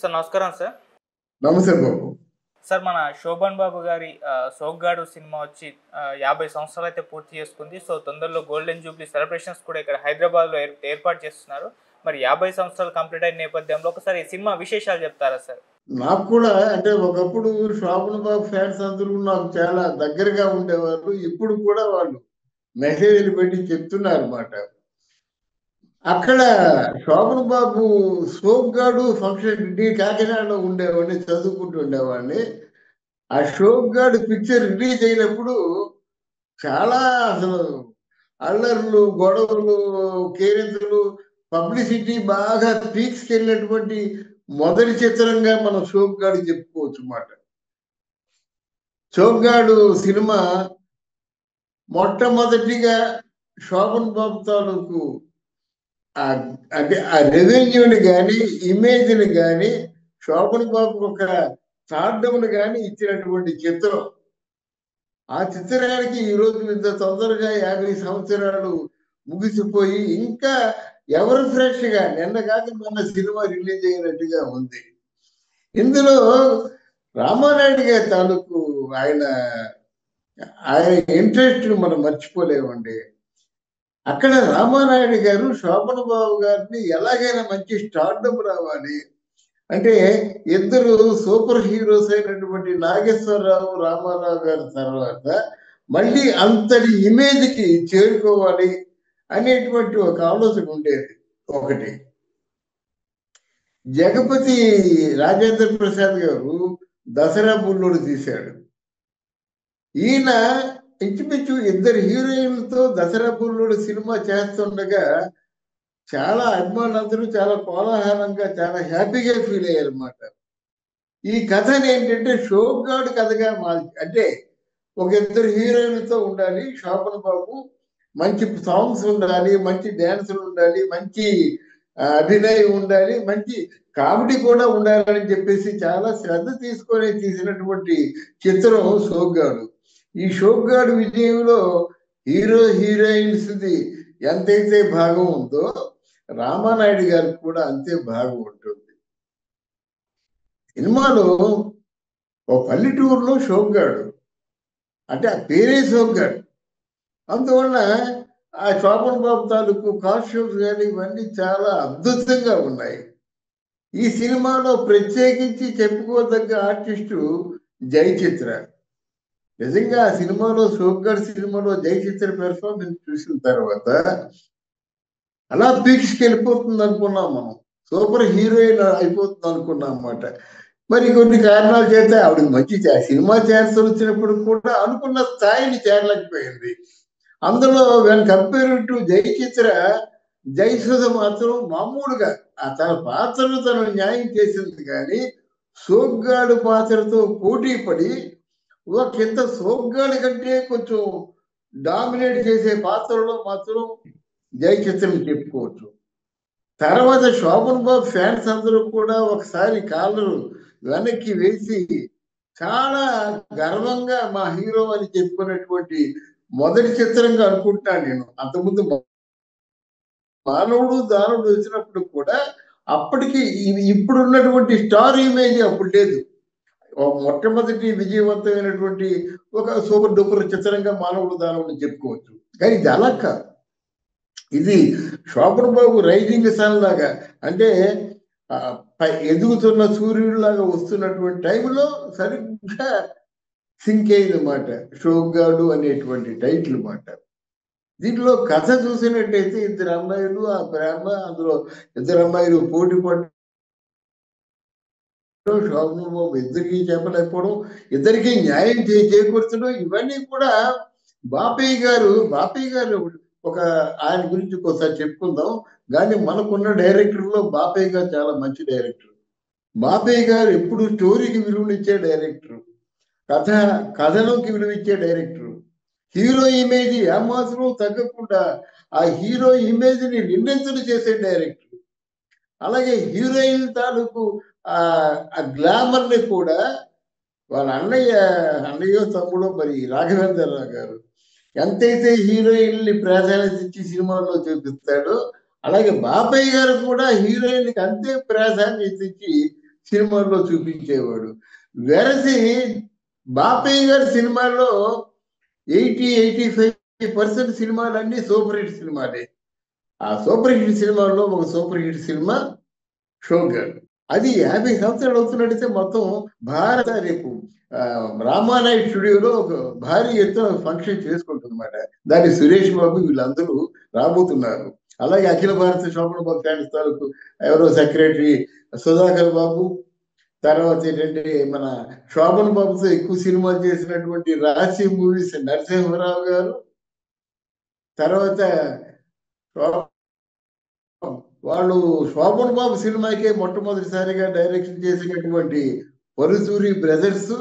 Sir నమస్కారం sir. నమస్తే బాబు. Sir మన 'శోభన్ బాబు' గారి 'సోగ్గాడు' సినిమా వచ్చి 50 సంవత్సరాలైతే పూర్తి చేసుకుంది. సో, తొందరలో గోల్డెన్ జూబ్లీ సెలబ్రేషన్స్ కూడా ఇక్కడ హైదరాబాద్‌లో ఏర్పాటు చేస్తున్నారు. మరి 50 సంవత్సరాలు కంప్లీట్ అయిన నేపథ్యంలో ఒకసారి ఈ సినిమా విశేషాలు చెప్తారా సార్? నాకు కూడా అంటే ఒకప్పుడు శోభన్ బాబు ఫ్యాన్స్ అందరూ నాకు చాలా దగ్గరగా ఉండేవారు. ఇప్పుడు కూడా వాళ్ళు మెసేజ్‌లు పెట్టి చెప్తున్నారన్నమాట. అక్కడ శోభన్ బాబు 'సోగ్గాడు' ఫంక్షన్ కాకినాడలో ఉండేవాడిని, చదువుకుంటూ ఉండేవాడిని. ఆ 'సోగ్గాడు' పిక్చర్ రిలీజ్ అయినప్పుడు చాలా అసలు అల్లర్లు, గొడవలు, కేరింతలు, పబ్లిసిటీ బాగా పీక్స్‌కి వెళ్ళినటువంటి మొదటి చిత్రంగా మనం 'సోగ్గాడు' చెప్పుకోవచ్చు మాట. 'సోగ్గాడు' సినిమా మొట్టమొదటిగా శోభన్ బాబు తాలూకు అంటే ఆ రెవెన్యూని కానీ, ఇమేజ్ని కానీ, శోభన్ బాబు ఒక స్టార్డమ్‌ని కానీ ఇచ్చినటువంటి చిత్రం. ఆ చిత్రానికి ఈరోజు ఇంత తొందరగా 50 సంవత్సరాలు ముగిసిపోయి ఇంకా ఎవరు ఫ్రెష్‌గా నిన్న కాక మొన్న సినిమా రిలీజ్ అయినట్టుగా ఉంది. ఇందులో రామానాయుడు గారి తాలూకు ఆయన ఆయన ఇంట్రెస్ట్ మనం మర్చిపోలేమండి. అక్కడ రామానాయుడు గారు శోభన్ బాబు గారిని ఎలాగైనా మంచి స్టార్డమ్ రావాలి అంటే, ఇద్దరు సూపర్ హీరోస్ అయినటువంటి నాగేశ్వరరావు, రామారావు గారి తర్వాత మళ్ళీ అంతటి ఇమేజ్‌కి చేరుకోవాలి అనేటువంటి ఒక ఆలోచన ఉండేది ఒకటి. జగపతి రాజేంద్ర ప్రసాద్ గారు దసరా బుల్లోడు తీశాడు. ఈయన ఇంచుమించు ఇద్దరు హీరోయిన్లతో దసరా బుల్లోడు సినిమా చేస్తుండగా చాలా అభిమానులందరూ చాలా కోలాహలంగా చాలా హ్యాపీగా ఫీల్ అయ్యారన్నమాట. ఈ కథని ఏంటంటే 'సోగ్గాడు' కథగా అంటే ఒక ఇద్దరు హీరోయిన్లతో ఉండాలి శోభన్ బాబు, మంచి సాంగ్స్ ఉండాలి, మంచి డాన్సులు ఉండాలి, మంచి అభినయం ఉండాలి, మంచి కామెడీ కూడా ఉండాలని చెప్పేసి చాలా శ్రద్ధ తీసుకొని తీసినటువంటి చిత్రం 'సోగ్గాడు'. ఈ 'సోగ్గాడు' విజయంలో హీరో హీరోయిన్స్‌ది ఎంతైతే భాగం ఉందో రామానాయుడు గారికి కూడా అంతే భాగం ఉంటుంది. సినిమాలో ఓ పల్లెటూరులో 'సోగ్గాడు' అంటే ఆ పేరే 'సోగ్గాడు'. అందువల్ల ఆ శోభన్ బాబు తాలూకు కాస్ట్యూమ్స్ కానీ ఇవన్నీ చాలా అద్భుతంగా ఉన్నాయి. ఈ సినిమాలో ప్రత్యేకించి చెప్పుకోదగ్గ ఆర్టిస్టు జయచిత్ర. నిజంగా ఆ సినిమాలో 'సోగ్గాడు' సినిమాలో జయచిత్ర పెర్ఫార్మెన్స్ చూసిన తర్వాత అలా పీక్స్‌కి వెళ్ళిపోతుంది అనుకున్నాం మనం. సూపర్ హీరోయిన్ అయిపోతుంది అనుకున్నాం అన్నమాట. మరి కొన్ని కారణాల చేత ఆవిడకి మంచి సినిమా ఛాన్స్ వచ్చినప్పుడు కూడా అనుకున్న స్థాయిని చేరలేకపోయింది. అందులో when compare to Jayachitra, Jayasudha మాత్రం మామూలుగా తన పాత్రను తను న్యాయం చేసింది కానీ 'సోగ్గాడు' పాత్రతో పోటీ పడి ఒకంత 'సోగ్గాడు' కంటే కొంచెం డామినేట్ చేసే పాత్రలో మాత్రం జయచిత్రని చెప్పుకోవచ్చు. తర్వాత శోభన్ బాబు ఫ్యాన్స్ అందరూ కూడా ఒకసారి కాళ్ళు వెనక్కి వేసి చాలా గర్వంగా మా హీరో అని చెప్పుకున్నటువంటి మొదటి చిత్రంగా అనుకుంటాను నేను. అంతకుముందు మానవుడు దానవుడు వచ్చినప్పుడు కూడా అప్పటికి ఇప్పుడున్నటువంటి స్టార్ ఇమేజ్ అప్పుడు లేదు. మొట్టమొదటి విజయవంతమైనటువంటి ఒక సూపర్ డూపర్ చిత్రంగా మానవుడు దానవుడు చెప్పుకోవచ్చు. కానీ ఇది అలా కాదు. ఇది శోభన్ బాబు రైజింగ్ సన్ లాగా అంటే ఎదుగుతున్న సూర్యుడిలాగా వస్తున్నటువంటి టైంలో సరిగ్గా సింక్ అయిందన్నమాట 'సోగ్గాడు' అనేటువంటి టైటిల్ మాట. దీంట్లో కథ చూసినట్టయితే ఇద్దరు అమ్మాయిలు ఆ ప్రేమ, అందులో ఇద్దరు అమ్మాయిలు పోటీ పడడం, శోభన్ బాబు ఇద్దరికి చెప్పలేకపోవడం, ఇద్దరికి న్యాయం చేకూర్చడం, ఇవన్నీ కూడా బాపయ్య గారు ఒక ఆయన గురించి ఒకసారి చెప్పుకుందాం. కానీ మనకున్న డైరెక్టర్లో బాపయ్య గారు చాలా మంచి డైరెక్టర్. బాపయ్య గారు ఎప్పుడు స్టోరీకి విలువనిచ్చే డైరెక్టర్, కథలోకి విలువిచ్చే డైరెక్టర్, హీరో ఇమేజ్ ఏమాత్రం తగ్గకుండా ఆ హీరో ఇమేజ్ ని నిర్ణయించడం చేసే డైరెక్టర్. అలాగే హీరోయిన్ తాలూకు ఆ గ్లామర్ ని కూడా వాళ్ళ అన్నయ్య తమ్ముడు మరి రాఘవేంద్రరావు గారు ఎంతైతే హీరోయిన్ని ప్రాధాన్యత ఇచ్చి సినిమాలో చూపిస్తాడో, అలాగే బాపయ్య గారు కూడా హీరోయిన్కి అంతే ప్రాధాన్యత ఇచ్చి సినిమాల్లో చూపించేవాడు. వెరసి బాపయ్య గారి సినిమాల్లో 80-85% సినిమాలన్నీ సూపర్ హిట్ సినిమాలే. ఆ సూపర్ హిట్ సినిమాల్లో ఒక సూపర్ హిట్ సినిమా షోగర్. అది 50 సంవత్సరాలు అవుతున్నట్టయితే మొత్తం భారత రేపు రామానాయుడు స్టూడియోలో ఒక భారీ ఎత్తున ఫంక్షన్ చేసుకుంటుందన్నమాట. దానికి సురేష్ బాబు వీళ్ళందరూ రాబోతున్నారు. అలాగే అఖిల భారత శోభన్ బాబు ఫ్యాన్స్ తాలూకు ఎవరో సెక్రటరీ సుధాకర్ బాబు, తర్వాత ఏంటంటే మన శోభన్ బాబుతో ఎక్కువ సినిమాలు చేసినటువంటి రాశి మూవీస్ నరసింహరావు గారు, తర్వాత వాళ్ళు శోభన్ బాబు సినిమాకే మొట్టమొదటిసారిగా డైరెక్షన్ చేసినటువంటి పరుసూరి బ్రదర్స్,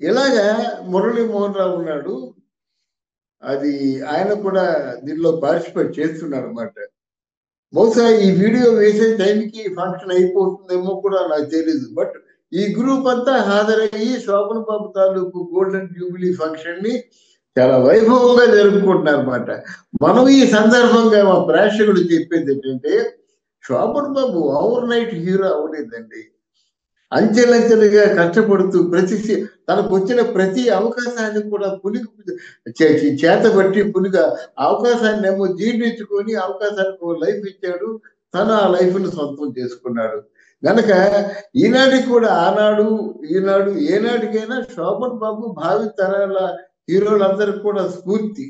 ఇలాగా మురళీ మోహన్ రావు ఉన్నాడు. అది ఆయన కూడా దీనిలో పార్టిసిపేట్ చేస్తున్నాడు అనమాట. బహుశా ఈ వీడియో వేసే టైంకి ఫంక్షన్ అయిపోతుందేమో కూడా నాకు తెలీదు. బట్ ఈ గ్రూప్ అంతా హాజరయ్యి శోభన్ బాబు తాలూకు గోల్డెన్ జూబిలీ ఫంక్షన్ ని చాలా వైభవంగా జరుపుకుంటున్నారు అనమాట. మనం ఈ సందర్భంగా మా ప్రేక్షకులు చెప్పేది ఏంటంటే, శోభన్ బాబు ఓవర్ నైట్ హీరో అవ్వలేదండి. అంచెలంచెలుగా కష్టపడుతూ తనకు వచ్చిన ప్రతి అవకాశాన్ని కూడా చేతబట్టి పులిగా అవకాశాన్ని ఏమో జీర్ణించుకొని అవకాశానికి లైఫ్ ఇచ్చాడు. తను ఆ లైఫ్ ను సొంతం చేసుకున్నాడు. గనక ఈనాటికి కూడా ఆనాడు ఈనాడు ఏనాటికైనా శోభన్ బాబు భావి తరాల హీరోలందరికీ కూడా స్ఫూర్తి.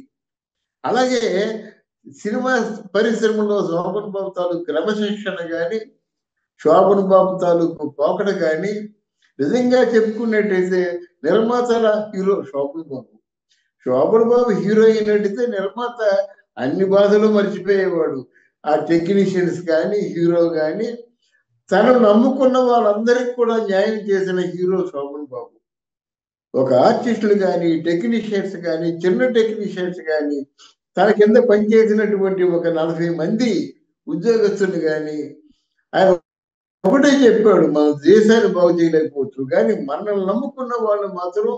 అలాగే సినిమా పరిశ్రమలో శోభన్ బాబు తాలూకు క్రమశిక్షణ కానీ, శోభన్ బాబు తాలూకు పోకడ కానీ నిజంగా చెప్పుకున్నట్టయితే నిర్మాతల హీరో శోభన్ బాబు. శోభన్ బాబు హీరో అయినట్టయితే నిర్మాత అన్ని బాధలు మర్చిపోయేవాడు. ఆ టెక్నీషియన్స్ కానీ హీరో కానీ తను నమ్ముకున్న వాళ్ళందరికీ కూడా న్యాయం చేసిన హీరో శోభన్ బాబు. ఒక ఆర్టిస్టులు కానీ టెక్నీషియన్స్ కానీ చిన్న టెక్నీషియన్స్ కానీ తన కింద పనిచేసినటువంటి ఒక 40 మంది ఉద్యోగస్తులు కానీ ఆయన ఒకటే చెప్పాడు, మన దేశాన్ని బాగు చేయలేకపోవచ్చు కానీ మనల్ని నమ్ముకున్న వాళ్ళు మాత్రం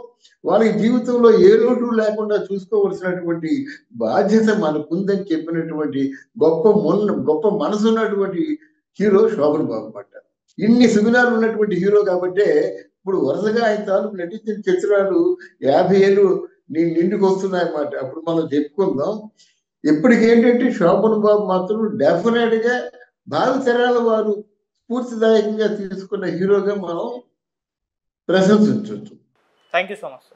వాళ్ళకి జీవితంలో ఏ లోటు లేకుండా చూసుకోవలసినటువంటి బాధ్యత మనకుందని చెప్పినటువంటి గొప్ప మనసు ఉన్నటువంటి హీరో శోభన్ బాబు అన్నమాట. ఇన్ని సుగుణాలు ఉన్నటువంటి హీరో కాబట్టే ఇప్పుడు వరుసగా ఆయన తాలూకు నటించిన చిత్రాలు 50 ఏళ్ళు నిండుకు వస్తున్నాయన్నమాట. అప్పుడు మనం చెప్పుకుందాం. ఇప్పటికేంటంటే శోభన్ బాబు మాత్రం డెఫినెట్ గా భావి తరాల వారు స్ఫూర్తిదాయకంగా తీసుకున్న హీరోగా మనం ప్రశంసించవచ్చు. Thank you so much.